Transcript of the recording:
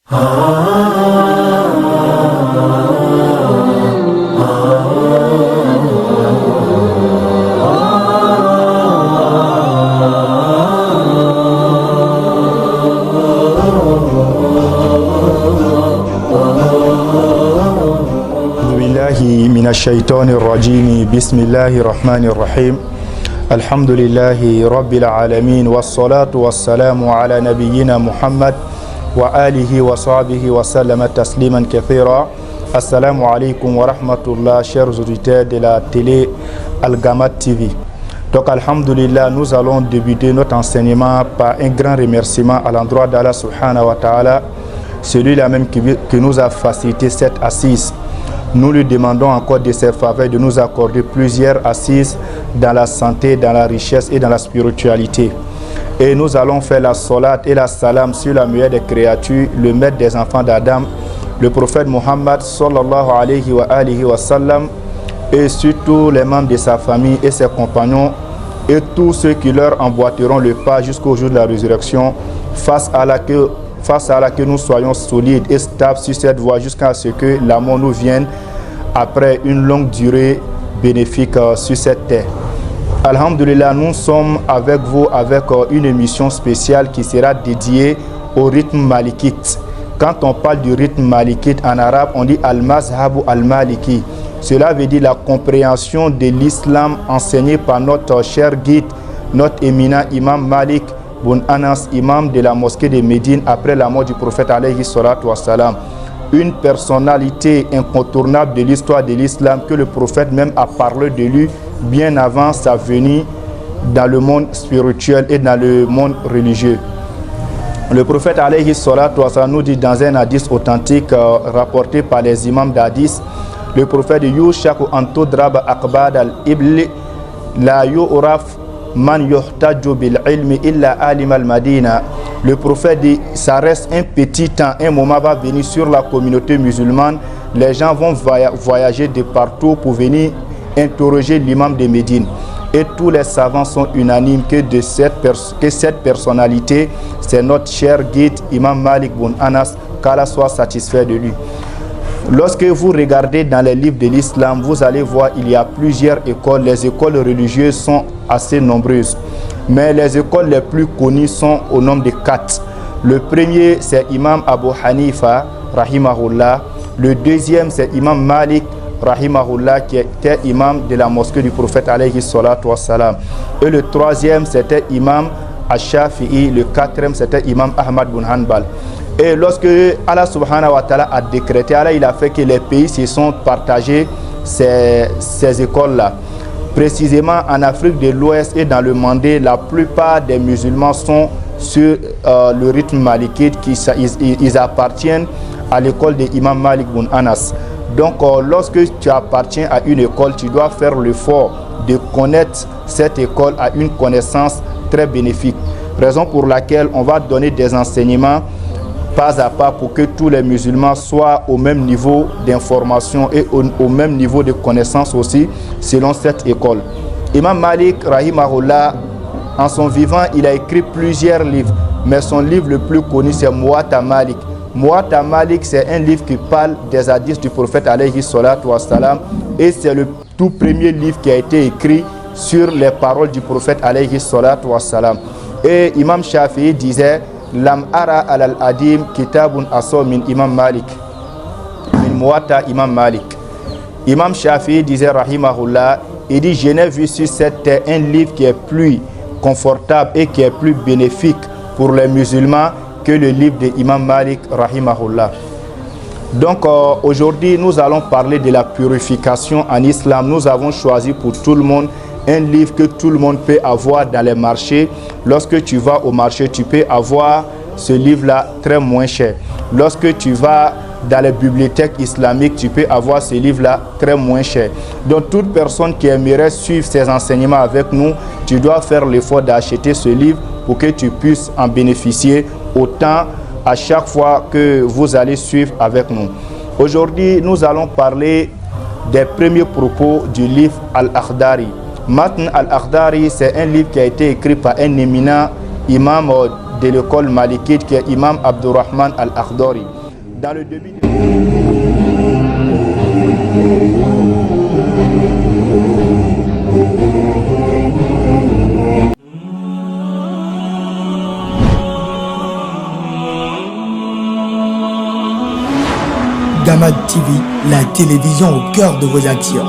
من الشيطان الرجيم بسم الله الرحمن الرحيم الحمد لله رب العالمين والصلاة والسلام على نبينا محمد وآله وصحبه وسلم تسليما كثيرا. Assalamu alaikum wa rahmatullah, chers auditeurs de la télé Al-Gamad TV. Donc alhamdulillah, nous allons débuter notre enseignement par un grand remerciement à l'endroit d'Allah subhanahu wa ta'ala, celui-là même qui nous a facilité cette assise. Nous lui demandons encore de ses faveurs de nous accorder plusieurs assises dans la santé, dans la richesse et dans la spiritualité. Et nous allons faire la salat et la salam sur la meilleure des créatures, le maître des enfants d'Adam, le prophète Muhammad sallallahu alayhi wa sallam, et surtout les membres de sa famille et ses compagnons et tous ceux qui leur emboîteront le pas jusqu'au jour de la résurrection, face à laquelle nous soyons solides et stables sur cette voie jusqu'à ce que la mort nous vienne après une longue durée bénéfique sur cette terre. Alhamdulillah, nous sommes avec vous avec une émission spéciale qui sera dédiée au rythme malikite. Quand on parle du rythme malikite en arabe, on dit al-mazhabu al-maliki. Cela veut dire la compréhension de l'islam enseigné par notre cher guide, notre éminent imam Malik Ibn Anas, imam de la mosquée de Médine après la mort du prophète alayhi salatu wassalam. Une personnalité incontournable de l'histoire de l'islam que le prophète même a parlé de lui bien avant sa venue dans le monde spirituel et dans le monde religieux. Le prophète alayhi salatu wassalam nous dit dans un hadith authentique rapporté par les imams d'hadith, le prophète dit Yushaku antudraba akbad al-ibli la yu'raf man yuhtaju bil ilmi illa alim al madina. Le prophète dit ça reste un petit temps, un moment va venir sur la communauté musulmane, les gens vont voyager de partout pour venir interroger l'imam de Médine, et tous les savants sont unanimes que cette personnalité c'est notre cher guide imam Malik Ibn Anas, qu'Allah soit satisfait de lui. Lorsque vous regardez dans les livres de l'islam, vous allez voir il y a plusieurs écoles. Les écoles religieuses sont assez nombreuses, mais les écoles les plus connues sont au nombre de 4. Le premier c'est Imam Abu Hanifa rahimahullah. Le deuxième c'est Imam Malik rahimahullah, qui était imam de la mosquée du prophète alayhi salatu wassalam. Et le troisième c'était Imam Ash-Shafi'i. Le quatrième c'était Imam Ahmad bin Hanbal. Et lorsque Allah subhanahu wa ta'ala a décrété, Allah il a fait que les pays se sont partagés ces écoles-là. Précisément en Afrique de l'Ouest et dans le Mandé, la plupart des musulmans sont sur le rythme malikite, ils appartiennent à l'école de Imam Malik Ibn Anas. Donc lorsque tu appartiens à une école, tu dois faire l'effort de connaître cette école à une connaissance très bénéfique. Raison pour laquelle on va donner des enseignements pas à pas pour que tous les musulmans soient au même niveau d'information et au même niveau de connaissance aussi selon cette école. Imam Malik rahimahullah, en son vivant, il a écrit plusieurs livres, mais son livre le plus connu c'est Muwatta Malik. Muwatta Malik, c'est un livre qui parle des hadiths du prophète alayhi salatu wassalam, et c'est le tout premier livre qui a été écrit sur les paroles du prophète alayhi salatu wassalam. Et Imam Shafi'i disait Lam ara al-adim kitabun asaw min Imam Malik, min Muwatta Imam Malik. Imam Shafi'i disait rahimahullah, il dit je n'ai vu sur cette terre un livre qui est plus confortable et qui est plus bénéfique pour les musulmans que le livre de Imam Malik rahimahullah. Donc aujourd'hui nous allons parler de la purification en islam. Nous avons choisi pour tout le monde un livre que tout le monde peut avoir dans les marchés. Lorsque tu vas au marché, tu peux avoir ce livre-là très moins cher. Lorsque tu vas dans les bibliothèques islamiques, tu peux avoir ce livre-là très moins cher. Donc toute personne qui aimerait suivre ces enseignements avec nous, tu dois faire l'effort d'acheter ce livre pour que tu puisses en bénéficier autant à chaque fois que vous allez suivre avec nous. Aujourd'hui, nous allons parler des premiers propos du livre Al-Akhdari. Matn Al-Akhdari, c'est un livre qui a été écrit par un éminent imam de l'école malikite qui est Imam Abdurrahman Al-Akhdari. dans le début Gamad TV, la télévision au cœur de vos actions.